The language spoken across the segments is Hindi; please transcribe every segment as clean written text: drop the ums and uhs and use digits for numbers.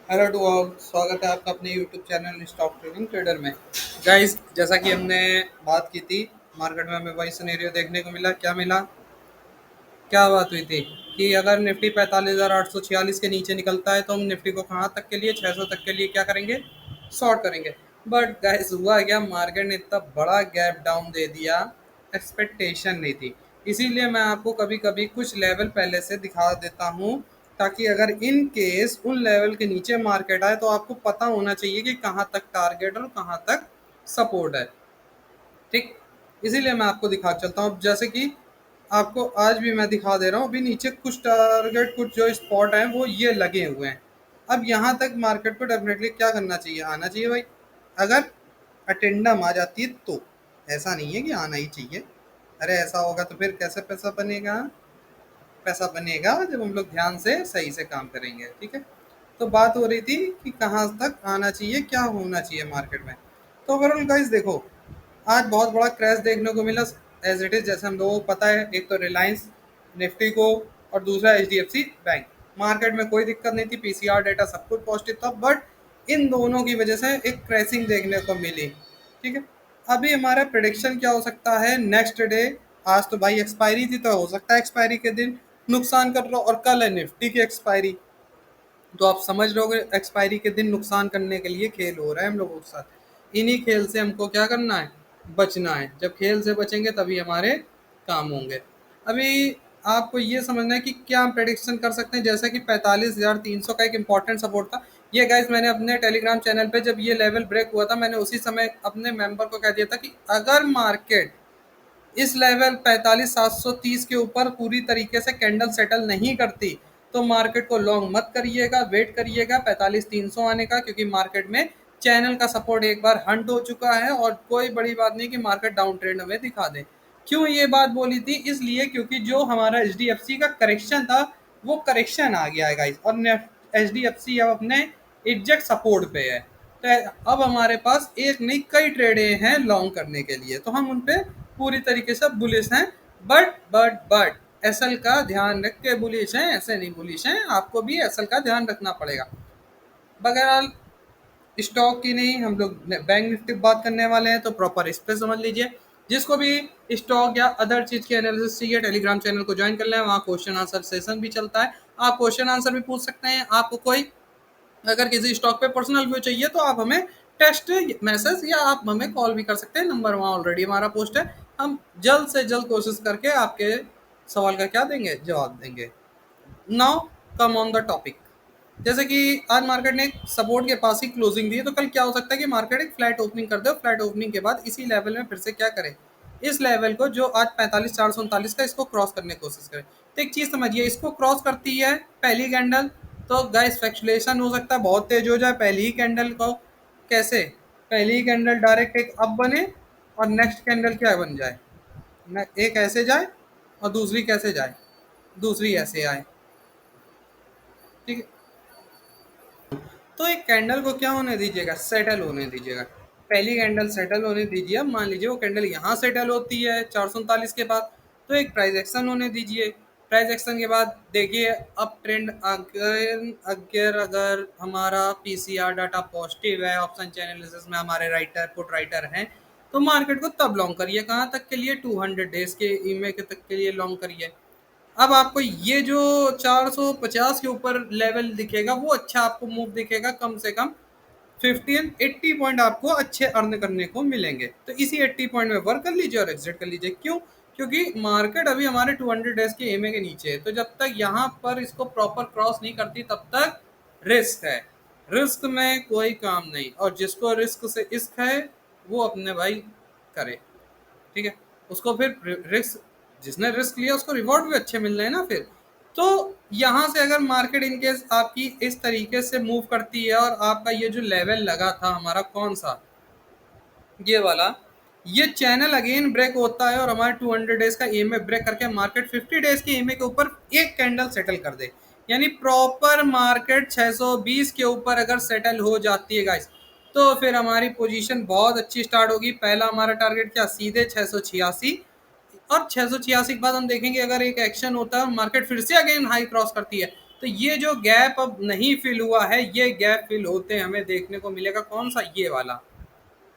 हेलो टू ऑल, स्वागत है आपका अपने YouTube channel stock trading trader में। गाइस, जैसा कि हमने बात की थी, मार्केट में हमें वही सिनेरियो देखने को मिला। क्या मिला? क्या बात हुई थी कि अगर निफ्टी 45,846 के नीचे निकलता है तो हम निफ्टी को कहाँ तक के लिए, 600 तक के लिए क्या करेंगे? शॉर्ट करेंगे। बट गाइस, हुआ क्या, मार्केट ने इतना बड़ा गैप डाउन दे दिया, एक्सपेक्टेशन नहीं थी। इसीलिए मैं आपको कभी कभी कुछ लेवल पहले से दिखा देता हूँ, ताकि अगर इन केस उन लेवल के नीचे मार्केट आए तो आपको पता होना चाहिए कि कहाँ तक टारगेट और कहाँ तक सपोर्ट है। ठीक, इसीलिए मैं आपको दिखा चलता हूँ। जैसे कि आपको आज भी मैं दिखा दे रहा हूँ, अभी नीचे कुछ टारगेट, कुछ जो स्पॉट हैं वो ये लगे हुए हैं। अब यहाँ तक मार्केट को डेफिनेटली क्या करना चाहिए? आना चाहिए भाई। अगर अटेंडम आ जाती है तो, ऐसा नहीं है कि आना ही चाहिए। अरे ऐसा होगा तो फिर कैसे पैसा बनेगा? पैसा बनेगा जब हम लोग ध्यान से सही से काम करेंगे। ठीक है, तो बात हो रही थी कि कहाँ तक आना चाहिए, क्या होना चाहिए मार्केट में। तो ओवरऑल गाइस देखो, आज बहुत बड़ा क्रैश देखने को मिला। एज इट इज, जैसे हम लोगों को पता है, एक तो रिलायंस निफ्टी को और दूसरा एचडीएफसी बैंक। मार्केट में कोई दिक्कत नहीं थी, पीसीआर डेटा सब कुछ पॉजिटिव था, बट इन दोनों की वजह से एक क्रैशिंग देखने को मिली। ठीक है, अभी हमारा प्रिडिक्शन क्या हो सकता है नेक्स्ट डे? आज तो भाई एक्सपायरी थी, तो हो सकता है एक्सपायरी के दिन नुकसान कर रहा हो, और कल है निफ्टी की एक्सपायरी। तो आप समझ रहे होगे, एक्सपायरी के दिन नुकसान करने के लिए खेल हो रहा है हम लोगों के साथ। इन्हीं खेल से हमको क्या करना है? बचना है। जब खेल से बचेंगे तभी हमारे काम होंगे। अभी आपको ये समझना है कि क्या हम प्रेडिक्शन कर सकते हैं। जैसा कि 45,300 का एक इंपॉर्टेंट सपोर्ट था। ये गाइस, मैंने अपने टेलीग्राम चैनल पे जब ये लेवल ब्रेक हुआ था, मैंने उसी समय अपने मेंबर को कह दिया था कि अगर मार्केट इस लेवल 45,730 के ऊपर पूरी तरीके से कैंडल सेटल नहीं करती तो मार्केट को लॉन्ग मत करिएगा, वेट करिएगा 45,300 आने का, क्योंकि मार्केट में चैनल का सपोर्ट एक बार हंट हो चुका है और कोई बड़ी बात नहीं कि मार्केट डाउन ट्रेंड हमें दिखा दे। क्यों ये बात बोली थी? इसलिए क्योंकि जो हमारा एच का करेक्शन था वो करेक्शन आ गया है गाइस, और एच अब अपने एग्जैक्ट सपोर्ट पे है। तो अब हमारे पास एक नहीं कई ट्रेडे हैं लॉन्ग करने के लिए, तो हम उन पे पूरी तरीके से बुलिश हैं। बट एसएल का ध्यान रख के बुलिश हैं, ऐसे नहीं बुलिश हैं। आपको भी एसएल का ध्यान रखना पड़ेगा। बगैर स्टॉक की नहीं, हम लोग बैंक निफ्टी बात करने वाले हैं, तो प्रॉपर इस पे समझ लीजिए। जिसको भी स्टॉक या अदर चीज की एनालिसिस चाहिए, टेलीग्राम चैनल को ज्वाइन कर लें, वहाँ क्वेश्चन आंसर सेशन भी चलता है। आप क्वेश्चन आंसर भी पूछ सकते हैं। आपको कोई अगर किसी स्टॉक पे पर्सनल व्यू चाहिए तो आप हमें टेक्स्ट मैसेज या आप हमें कॉल भी कर सकते हैं। नंबर वहाँ ऑलरेडी हमारा पोस्ट है। हम जल्द से जल्द कोशिश करके आपके सवाल का क्या देंगे, जवाब देंगे। Now come on the topic. जैसे कि आज मार्केट ने सपोर्ट के पास ही क्लोजिंग दी है, तो कल क्या हो सकता है कि मार्केट एक फ्लैट ओपनिंग कर दे और फ्लैट ओपनिंग के बाद इसी लेवल में फिर से क्या करे, इस लेवल को जो आज 45,439 का, इसको क्रॉस करने की कोशिश करे। तो एक चीज समझिए, इसको क्रॉस करती है पहली कैंडल, तो गाइस फ्लक्चुएशन हो सकता है बहुत तेज हो जाए पहली ही कैंडल को। कैसे? पहली ही कैंडल डायरेक्ट एक अप बने और नेक्स्ट कैंडल क्या बन जाए, एक ऐसे जाए और दूसरी कैसे जाए, दूसरी ऐसे आए। ठीक है, तो एक कैंडल को क्या होने दीजिएगा? सेटल होने दीजिएगा। पहली कैंडल सेटल होने दीजिए। अब मान लीजिए वो कैंडल यहाँ सेटल होती है 439 के बाद, तो एक प्राइस एक्शन होने दीजिए। प्राइस एक्शन के बाद देखिए अप ट्रेंड अगर हमारा पीसीआर डाटा पॉजिटिव है, ऑप्शन चैनलिसिस में हमारे राइटर पुट राइटर हैं, तो मार्केट को तब लॉन्ग करिए। कहाँ तक के लिए? 200 डेज के ईमे के तक के लिए लॉन्ग करिए। अब आपको ये जो 450 के ऊपर लेवल दिखेगा वो अच्छा आपको मूव दिखेगा, कम से कम 15-80 पॉइंट आपको अच्छे अर्न करने को मिलेंगे। तो इसी 80 पॉइंट में वर्क कर लीजिए और एग्जिट कर लीजिए। क्यों? क्योंकि मार्केट अभी हमारे 200 डेज के एमए के नीचे है, तो जब तक यहाँ पर इसको प्रॉपर क्रॉस नहीं करती तब तक रिस्क है। रिस्क में कोई काम नहीं, और जिसको रिस्क से इश्क है वो अपने भाई करे। ठीक है, उसको फिर रिस्क, जिसने रिस्क लिया उसको रिवॉर्ड भी अच्छे मिल रहे हैं ना फिर। तो यहाँ से अगर मार्केट इनकेस आपकी इस तरीके से मूव करती है और आपका ये जो लेवल लगा था हमारा, कौन सा, ये वाला, ये चैनल अगेन ब्रेक होता है और हमारे 200 डेज का ईएमए ब्रेक करके मार्केट 50 डेज के ईएमए के ऊपर एक कैंडल सेटल कर दे, यानी प्रॉपर मार्केट 620 के ऊपर अगर सेटल हो जाती है गाइस, तो फिर हमारी पोजीशन बहुत अच्छी स्टार्ट होगी। पहला हमारा टारगेट क्या? सीधे 686। और 686 के बाद हम देखेंगे अगर एक एक्शन होता है, मार्केट फिर से अगेन हाई क्रॉस करती है, तो ये जो गैप अब नहीं फिल हुआ है, ये गैप फिल होते हमें देखने को मिलेगा कौन सा, ये वाला।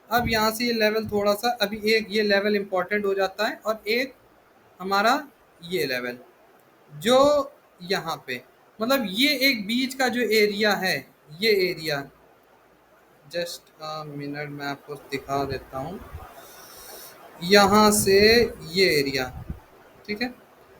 अब यहाँ से ये लेवल थोड़ा सा, अभी एक ये लेवल इंपॉर्टेंट हो जाता है और एक हमारा ये लेवल जो यहाँ पे, मतलब ये एक बीच का जो एरिया है, ये एरिया, जस्ट मिनट मैं आपको दिखा देता हूँ, यहाँ से ये एरिया, ठीक है,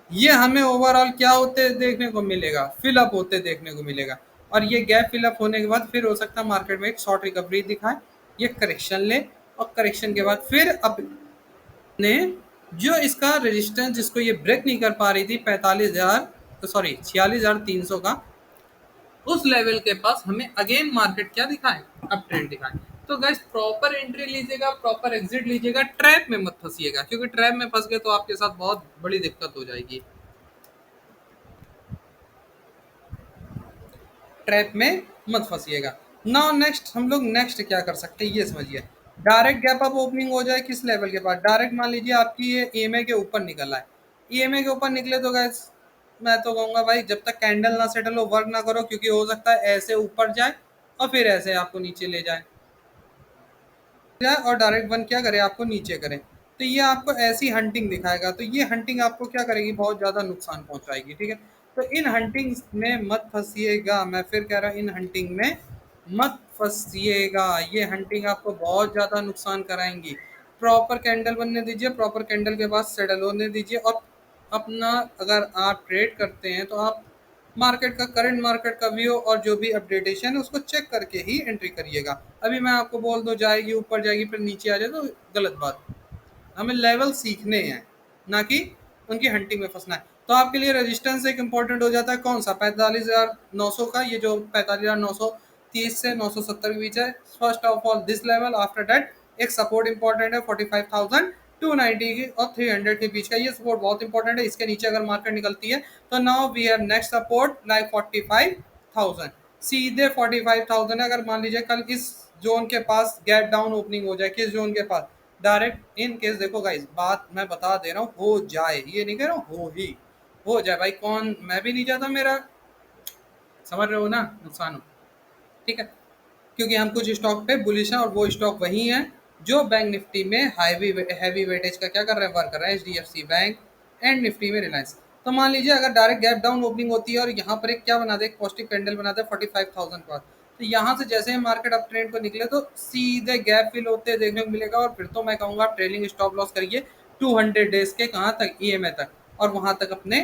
ये हमें ओवरऑल क्या होते देखने को मिलेगा, फिलअप होते देखने को मिलेगा। और ये गैप फिलअप होने के बाद फिर हो सकता है मार्केट में एक शॉर्ट रिकवरी दिखाए, ये करेक्शन ले, और करेक्शन के बाद फिर अपने जो इसका रेजिस्टेंस जिसको ये ब्रेक नहीं कर पा रही थी 45,000, तो सॉरी 46,300 का, उस लेवल के पास हमें अगेन मार्केट क्या दिखाए, अप ट्रेंड दिखाए। तो गाइस प्रॉपर एंट्री लीजिएगा, प्रॉपर एग्जिट लीजिएगा, ट्रैप में मत फंसिएगा, क्योंकि ट्रैप में फंस गए तो आपके साथ बहुत बड़ी दिक्कत हो जाएगी। ट्रैप में मत फंसिएगा। नाउ नेक्स्ट हम लोग नेक्स्ट क्या कर सकते हैं ये समझिए। डायरेक्ट गैप अप ओपनिंग हो जाए किस लेवल के पास, डायरेक्ट मान लीजिए आपकी ये ईएमए के ऊपर निकला है, ईएमए के ऊपर निकले तो गाइस मैं तो कहूंगा भाई जब तक कैंडल ना सेटल हो वर्क ना करो, क्योंकि हो सकता है ऐसे ऊपर जाए और फिर ऐसे आपको नीचे ले जाए जाए और डायरेक्ट वन क्या करे, आपको नीचे करे। तो ये आपको ऐसी हंटिंग दिखाएगा, तो ये हंटिंग आपको क्या करेगी, बहुत ज़्यादा नुकसान पहुंचाएगी, ठीक है। तो इन हंटिंग में मत फंसिएगा, मैं फिर कह रहा हूँ इन हंटिंग में मत फंसिएगा, ये हंटिंग आपको बहुत ज़्यादा नुकसान कराएंगी। प्रॉपर कैंडल बनने दीजिए, प्रॉपर कैंडल के बाद सेटल होने दीजिए, और अपना अगर आप ट्रेड करते हैं तो आप मार्केट का करंट मार्केट का व्यू और जो भी अपडेटेशन है उसको चेक करके ही एंट्री करिएगा। अभी मैं आपको बोल दो जाएगी ऊपर जाएगी फिर नीचे आ जाए तो गलत बात। हमें लेवल सीखने हैं, ना कि उनकी हंटिंग में फंसना है। तो आपके लिए रेजिस्टेंस एक इंपॉर्टेंट हो जाता है कौन सा, 45,900 का, ये जो 45,930 से 970 के बीच है। First of all this level, after that एक सपोर्ट इंपॉर्टेंट है 45,290 की और 300 के बीच का, ये सपोर्ट बहुत इंपॉर्टेंट है। इसके नीचे अगर मार्केट निकलती है तो now we have next support like 45,000, सीधे 45,000 है। अगर मान लीजिए कल इस जोन के पास गैप डाउन ओपनिंग हो जाए, किस जोन के पास, डायरेक्ट इन केस, देखो गाइस बात मैं बता दे रहा हूँ, हो जाए, ये नहीं कह रहा हूँ, हो जाए भाई, कौन, मैं भी नहीं चाहता मेरा, समझ रहे हो ना, नुकसान हो, ठीक है। क्योंकि हम कुछ स्टॉक पे बुलिश हैं और वो स्टॉक वही हैं जो बैंक निफ्टी में हैवी वेटेज का क्या कर रहे हैं, वर्क कर रहे हैं, एचडीएफसी बैंक, एंड निफ्टी में रिलायंस। तो मान लीजिए अगर डायरेक्ट गैप डाउन ओपनिंग होती है और यहाँ पर एक क्या बना दे, एक पॉजिटिव कैंडल बना दे 45,000 पर, तो यहाँ से जैसे ही मार्केट अप ट्रेंड को निकले तो सीधे गैप फिल होते देखने को मिलेगा। और फिर तो मैं कहूँगा ट्रेलिंग स्टॉप लॉस करिए 200 डेज के, कहाँ तक, ईएमए तक, और वहां तक अपने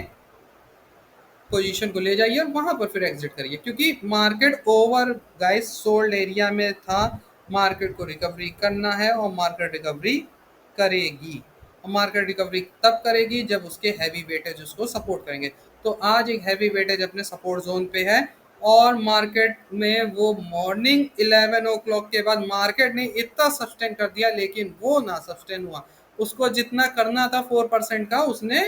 पोजीशन को ले जाइए और वहां पर फिर एग्जिट करिए, क्योंकि market over guys sold area में था। मार्केट को रिकवरी करना है और मार्केट रिकवरी करेगी, और मार्केट रिकवरी तब करेगी जब उसके हैवी वेटेज उसको सपोर्ट करेंगे। तो आज एक हैवी वेटेज अपने सपोर्ट जोन पे है, और मार्केट में वो मॉर्निंग 11 o'clock के बाद मार्केट ने इतना सस्टेन कर दिया, लेकिन वो ना सस्टेन हुआ, उसको जितना करना था 4% का उसने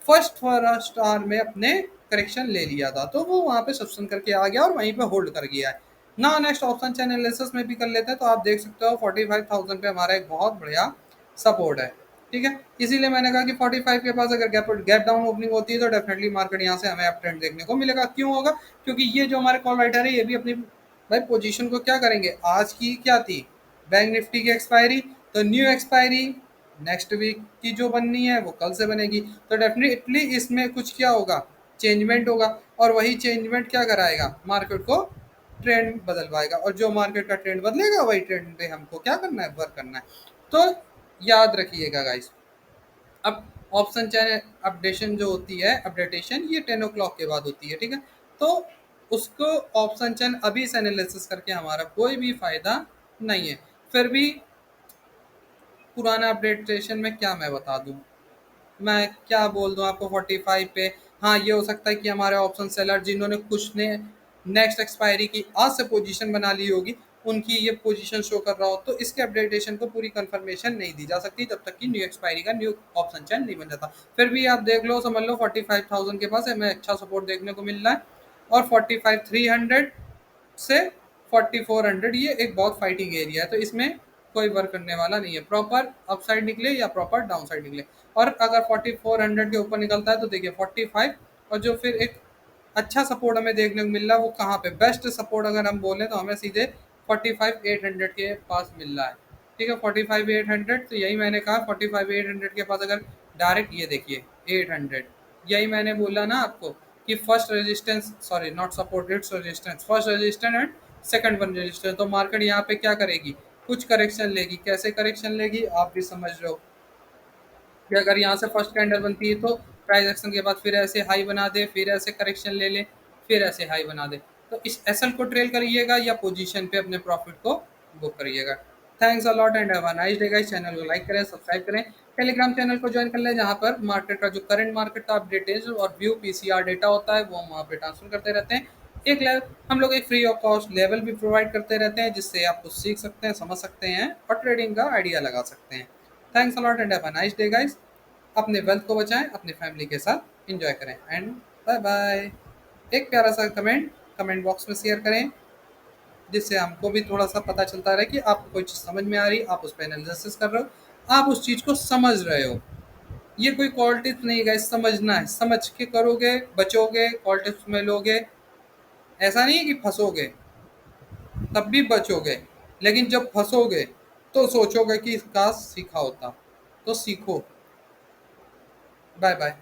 फर्स्ट आवर में अपने करेक्शन ले लिया था, तो वो वहां पे सब्सटेन करके आ गया और वहीं पे होल्ड कर गया है ना। नेक्स्ट ऑप्शन चैन एनालिसिस में भी कर लेते हैं, तो आप देख सकते हो 45,000 पे हमारा एक बहुत बढ़िया सपोर्ट है, ठीक है। इसीलिए मैंने कहा कि 45 के पास अगर गैप गैप डाउन ओपनिंग होती है तो डेफिनेटली मार्केट यहाँ से हमें अप ट्रेंड देखने को मिलेगा। क्यों होगा, क्योंकि ये जो हमारे कॉल राइटर है ये भी अपनी भाई पोजीशन को क्या करेंगे, आज की क्या थी, बैंक निफ्टी की एक्सपायरी, तो न्यू एक्सपायरी नेक्स्ट वीक की जो बननी है वो कल से बनेगी, तो डेफिनेटली इसमें कुछ क्या होगा, चेंजमेंट होगा, और वही चेंजमेंट क्या कराएगा, मार्केट को ट्रेंड बदलवाएगा, और जो मार्केट का ट्रेंड बदलेगा वही ट्रेंड पे हमको क्या करना है, वर्क करना है। तो याद रखिएगा गाइस, अब ऑप्शन चैन अपडेशन जो होती है, अपडेटेशन ये 10 o'clock के बाद होती है, ठीक है। तो उसको ऑप्शन चैन अभी से एनालिसिस करके हमारा कोई भी फायदा नहीं है। फिर भी पुराना अपडेटेशन में क्या मैं बता दूं, मैं क्या बोल दूं आपको 45 पे। हाँ ये हो सकता है कि हमारे ऑप्शन सेलर जिन्होंने कुछ ने नेक्स्ट एक्सपायरी की आज से पोजीशन बना ली होगी, उनकी ये पोजीशन शो कर रहा हो, तो इसके अपडेटेशन को पूरी कंफर्मेशन नहीं दी जा सकती जब तक कि न्यू एक्सपायरी का न्यू ऑप्शन चैन नहीं बन जाता। फिर भी आप देख लो, समझ लो 45,000 के पास हमें अच्छा सपोर्ट देखने को मिल रहा है, और 45,300 से 4400 ये एक बहुत फाइटिंग एरिया है, तो इसमें कोई वर्क करने वाला नहीं है, प्रॉपर अपसाइड निकले या प्रॉपर डाउन साइड निकले। और अगर 4400 के ऊपर निकलता है तो देखिए 45 और जो फिर एक अच्छा सपोर्ट हमें देखने को मिल रहा है वो कहाँ पे, बेस्ट सपोर्ट अगर हम बोले तो हमें सीधे 45,800 के पास मिल रहा है। ठीक है, 45,800, तो यही मैंने कहा 45,800 के पास अगर डायरेक्ट ये देखिए 800, यही मैंने बोला ना आपको कि first resistance, sorry not support, its resistance, first resistance and second one resistance. तो मार्केट यहाँ पे क्या करेगी, कुछ करेक्शन लेगी। कैसे करेक्शन लेगी आप भी समझ रहे हो कि अगर यहाँ से फर्स्ट कैंडल बनती है तो प्राइस एक्शन के बाद फिर ऐसे हाई बना दे, फिर ऐसे करेक्शन ले ले, फिर ऐसे हाई बना दे। तो इस एसएल को ट्रेल करिएगा या पोजीशन पे अपने प्रॉफिट को बुक करिएगा। Thanks a lot and have a nice day guys. Channel को लाइक करें, सब्सक्राइब करें, टेलीग्राम चैनल को ज्वाइन कर लें जहाँ पर मार्केट का जो करंट मार्केट का अपडेट है और व्यू पीसीआर डेटा होता है वो हम वहाँ पे ट्रांसफर करते रहते हैं। एक लेवल हम लोग एक फ्री ऑफ कॉस्ट लेवल भी प्रोवाइड करते रहते हैं जिससे आप कुछ सीख सकते हैं, समझ सकते हैं और ट्रेडिंग का आइडिया लगा सकते हैं। Thanks a lot and have a nice day guys. अपने वेल्थ को बचाएं, अपनी फैमिली के साथ एंजॉय करें एंड बाय बाय। एक प्यारा सा कमेंट कमेंट बॉक्स में शेयर करें जिससे हमको भी थोड़ा सा पता चलता रहे कि आपको कोई चीज़ समझ में आ रही, आप उस पर एनालिसिस कर रहे हो, आप उस चीज़ को समझ रहे हो। ये कोई कॉल टिप्स नहीं गाइस, समझना है, समझ के करोगे बचोगे, कॉल टिप्स में लोगे, ऐसा नहीं है कि फंसोगे तब भी बचोगे, लेकिन जब फंसोगे तो सोचोगे कि काश सीखा होता। तो सीखो। Bye bye.